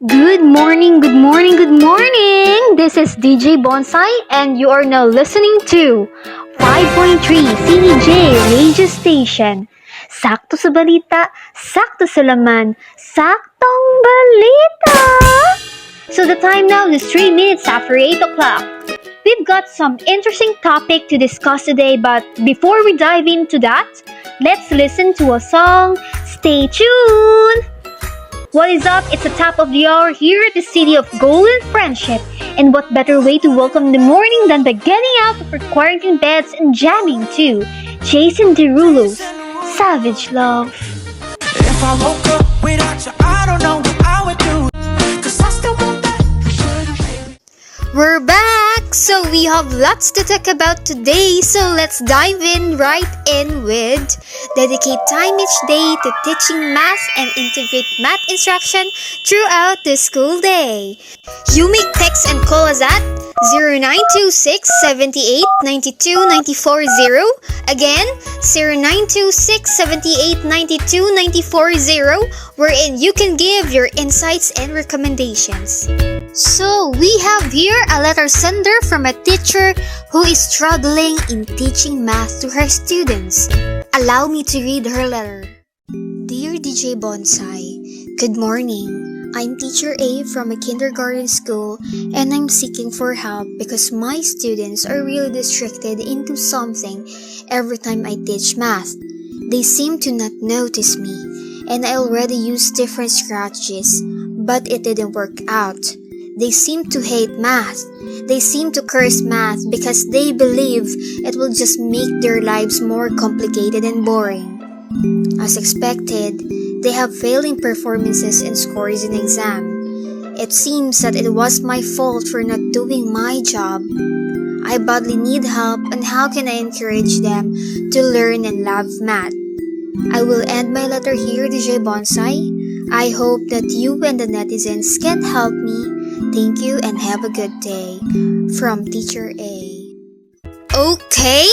Good morning, good morning, good morning! This is DJ Bonsai and you are now listening to 5.3 CEJ Radio Station. Sakto sa balita, sakto sa laman, saktong balita! So the time now is 3 minutes after 8 o'clock. We've got some interesting topic to discuss today, but before we dive into that, let's listen to a song. Stay tuned! What is up? It's the top of the hour here at the city of Golden Friendship. And what better way to welcome the morning than by getting out of our quarantine beds and jamming to Jason Derulo's Savage Love. If I woke up without you, I don't know what I would do. 'Cause I still want that. We're back! So we have lots to talk about today. So let's dive right in with dedicate time each day to teaching math and integrate math instruction throughout the school day. You may text and call us at 0926 78 92 940. Again, 0926 78 92 940, wherein you can give your insights and recommendations. So, we have here a letter sender from a teacher who is struggling in teaching math to her students. Allow me to read her letter. Dear DJ Bonsai, good morning. I'm teacher A from a kindergarten school and I'm seeking for help because my students are really distracted into something every time I teach math. They seem to not notice me and I already used different strategies, but it didn't work out. They seem to hate math. They seem to curse math because they believe it will just make their lives more complicated and boring. As expected, they have failing performances and scores in exam. It seems that it was my fault for not doing my job. I badly need help, and how can I encourage them to learn and love math? I will end my letter here, DJ Bonsai. I hope that you and the netizens can help me. Thank you and have a good day. From Teacher A. Okay,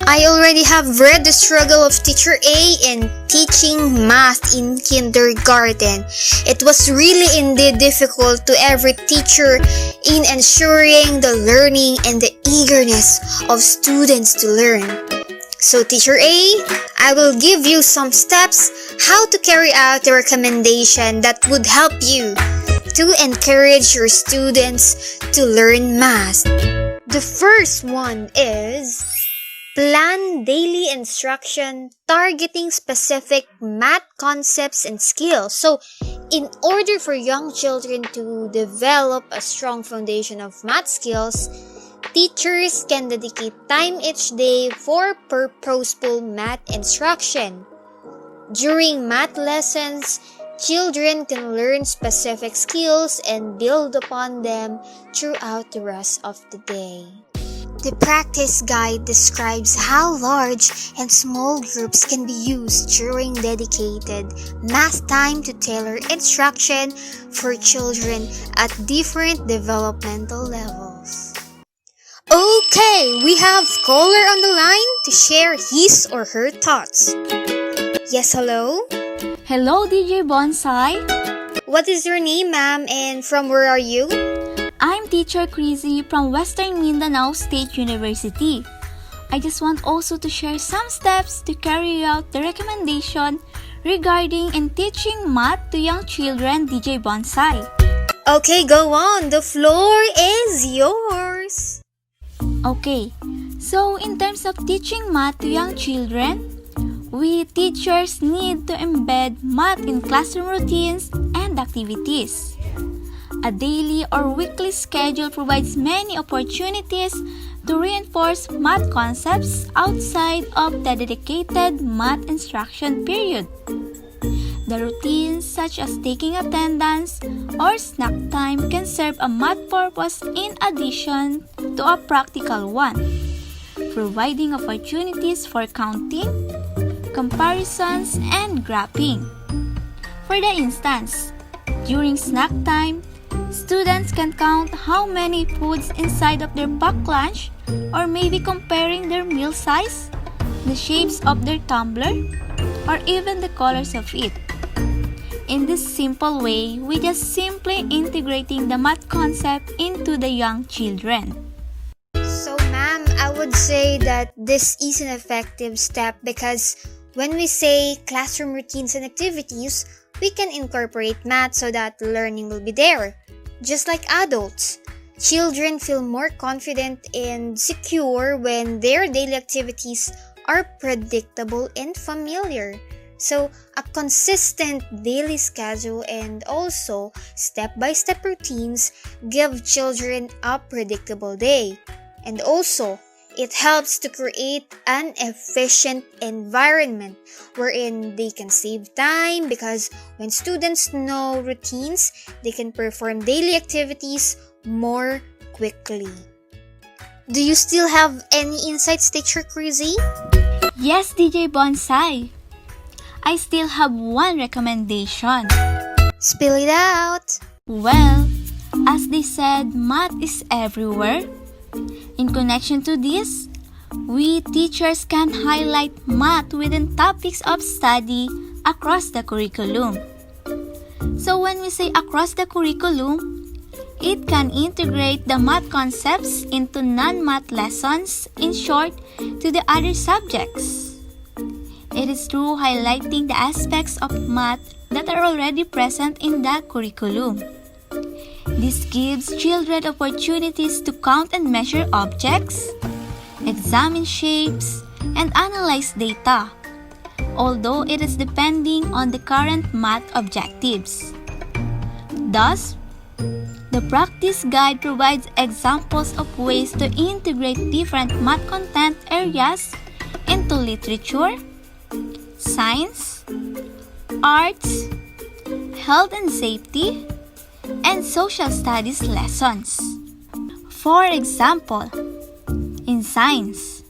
I already have read the struggle of Teacher A in teaching math in kindergarten. It was really indeed difficult to every teacher in ensuring the learning and the eagerness of students to learn. So Teacher A, I will give you some steps how to carry out the recommendation that would help you to encourage your students to learn math. The first one is plan daily instruction targeting specific math concepts and skills. So, in order for young children to develop a strong foundation of math skills, teachers can dedicate time each day for purposeful math instruction. During math lessons, children can learn specific skills and build upon them throughout the rest of the day. The practice guide describes how large and small groups can be used during dedicated math time to tailor instruction for children at different developmental levels. Okay, we have caller on the line to share his or her thoughts. Yes, hello? Hello, DJ Bonsai. What is your name, ma'am, and from where are you? I'm Teacher Chrissy from Western Mindanao State University. I just want also to share some steps to carry out the recommendation regarding and teaching math to young children, DJ Bonsai. Okay, go on. The floor is yours. Okay, so in terms of teaching math to young children, we teachers need to embed math in classroom routines and activities. A daily or weekly schedule provides many opportunities to reinforce math concepts outside of the dedicated math instruction period. The routines such as taking attendance or snack time can serve a math purpose in addition to a practical one, providing opportunities for counting, comparisons, and graphing. For the instance, during snack time, students can count how many foods inside of their packed lunch or maybe comparing their meal size, the shapes of their tumbler, or even the colors of it. In this simple way, we just simply integrating the math concept into the young children. So, ma'am, I would say that this is an effective step because when we say classroom routines and activities, we can incorporate math so that learning will be there. Just like adults, children feel more confident and secure when their daily activities are predictable and familiar. So, a consistent daily schedule and also step-by-step routines give children a predictable day. And also, it helps to create an efficient environment wherein they can save time because when students know routines, they can perform daily activities more quickly. Do you still have any insights, Teacher Crazy? Yes, DJ Bonsai. I still have one recommendation. Spill it out! Well, as they said, math is everywhere. In connection to this, we teachers can highlight math within topics of study across the curriculum. So when we say across the curriculum, it can integrate the math concepts into non-math lessons, in short, to the other subjects. It is through highlighting the aspects of math that are already present in the curriculum. This gives children opportunities to count and measure objects, examine shapes, and analyze data, although it is depending on the current math objectives. Thus, the practice guide provides examples of ways to integrate different math content areas into literature, science, arts, health and safety, and social studies lessons. For example, in science,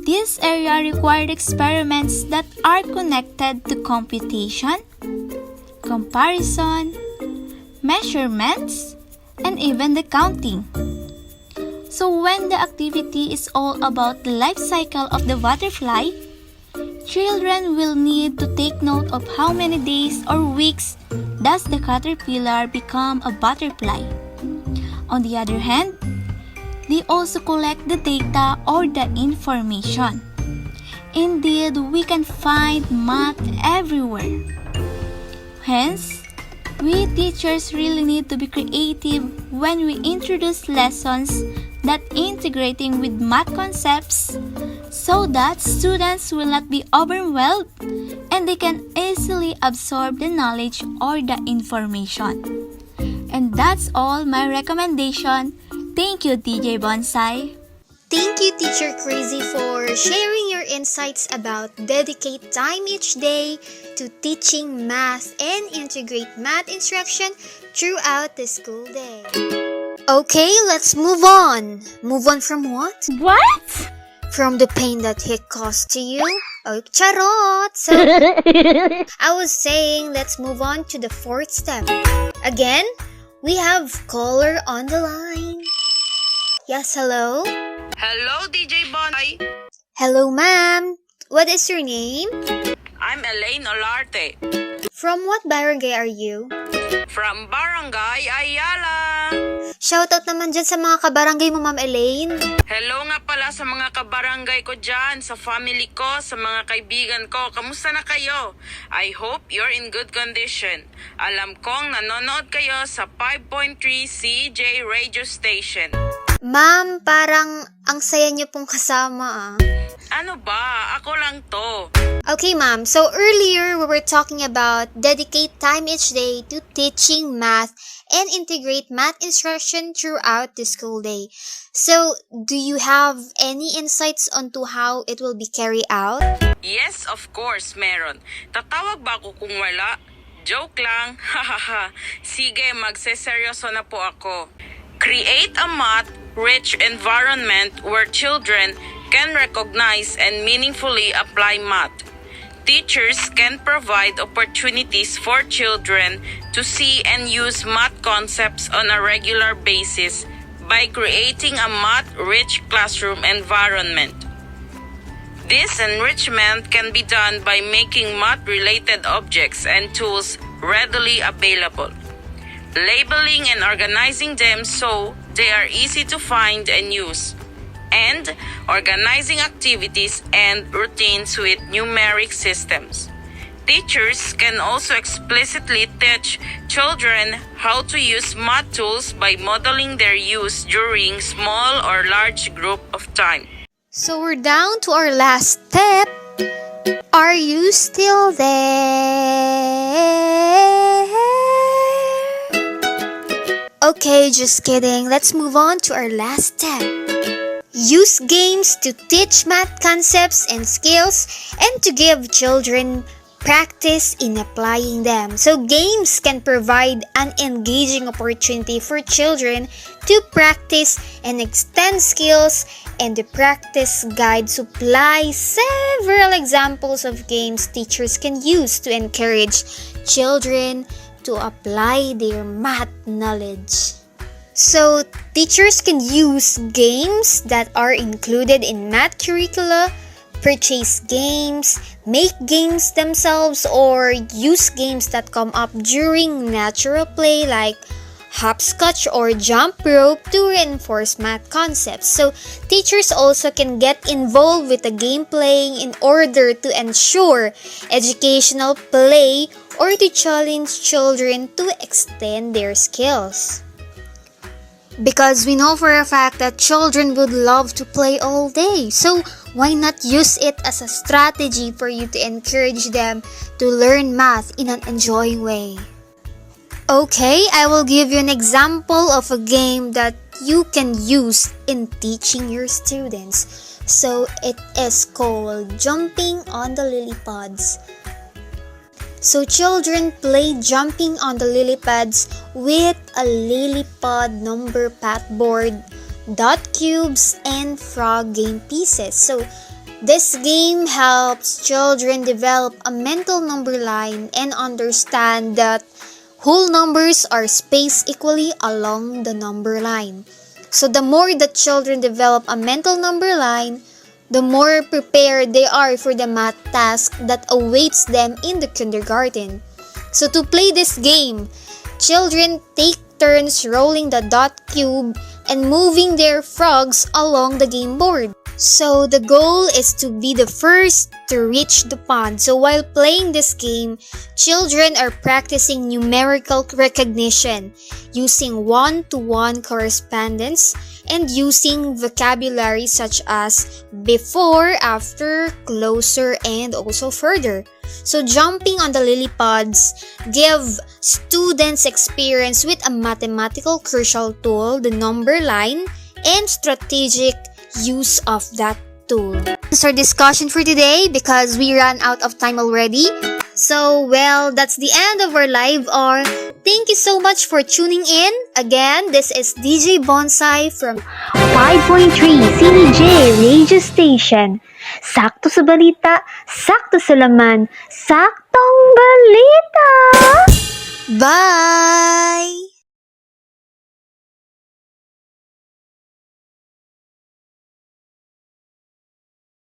this area required experiments that are connected to computation, comparison, measurements, and even the counting. So when the activity is all about the life cycle of the butterfly, children will need to take note of how many days or weeks does the caterpillar become a butterfly. On the other hand, they also collect the data or the information. Indeed, we can find math everywhere. Hence, we teachers really need to be creative when we introduce lessons that integrating with math concepts so that students will not be overwhelmed and they can easily absorb the knowledge or the information. And that's all my recommendation. Thank you, DJ Bonsai. Thank you, Teacher Crazy, for sharing your insights about dedicate time each day to teaching math and integrate math instruction throughout the school day. Okay, let's move on. Move on from what? What? From the pain that it caused to you? Oh, charot! So, I was saying let's move on to the fourth step. Again, we have caller on the line. Yes, hello? Hello, DJ Bonai. Hello, ma'am. What is your name? I'm Elaine Olarte From what barangay are you? from Barangay Ayala. Shoutout naman dyan sa mga kabarangay mo, Ma'am Elaine. Hello nga pala sa mga kabarangay ko dyan, sa family ko, sa mga kaibigan ko. Kamusta na kayo? I hope you're in good condition. Alam kong nanonood kayo sa 5.3 CJ Radio Station. Ma'am, parang ang saya niyo pong kasama ah. Ano ba? Ako lang to. Okay, ma'am. So earlier, we were talking about dedicate time each day to teaching math and integrate math instruction throughout the school day. So, do you have any insights onto how it will be carried out? Yes, of course, meron. Tatawag ba ako kung wala? Joke lang. Hahaha. Sige, magseseryoso na po ako. Create a math-rich environment where children can recognize and meaningfully apply math. Teachers can provide opportunities for children to see and use math concepts on a regular basis by creating a math-rich classroom environment. This enrichment can be done by making math-related objects and tools readily available, labeling and organizing them so they are easy to find and use, and organizing activities and routines with numeric systems. Teachers can also explicitly teach children how to use math tools by modeling their use during small or large group of time. So we're down to our last step. Are you still there? Okay, just kidding. Let's move on to our last step. Use games to teach math concepts and skills and to give children practice in applying them. So games can provide an engaging opportunity for children to practice and extend skills, and the practice guide supplies several examples of games teachers can use to encourage children to apply their math knowledge. So teachers can use games that are included in math curricula, purchase games, make games themselves, or use games that come up during natural play like hopscotch or jump rope to reinforce math concepts. So teachers also can get involved with the game playing in order to ensure educational play or to challenge children to extend their skills. Because we know for a fact that children would love to play all day. So why not use it as a strategy for you to encourage them to learn math in an enjoying way? Okay, I will give you an example of a game that you can use in teaching your students. So it is called Jumping on the Lily Pads. So children play jumping on the lily pads with a lily pad number path board, dot cubes, and frog game pieces. So this game helps children develop a mental number line and understand that whole numbers are spaced equally along the number line. So the more that children develop a mental number line, the more prepared they are for the math task that awaits them in the kindergarten. So to play this game, children take turns rolling the dot cube and moving their frogs along the game board. So the goal is to be the first to reach the pond. So while playing this game, children are practicing numerical recognition, using one-to-one correspondence, and using vocabulary such as before, after, closer, and also further. So jumping on the lily pads give students experience with a mathematical crucial tool, the number line, and strategic use of that tool. That's our discussion for today because we ran out of time already. So, well, that's the end of our live hour. Thank you so much for tuning in. Again, this is DJ Bonsai from 5.3 CDJ Radio Station. Sakto sa balita, sakto sa laman, saktong balita! Bye!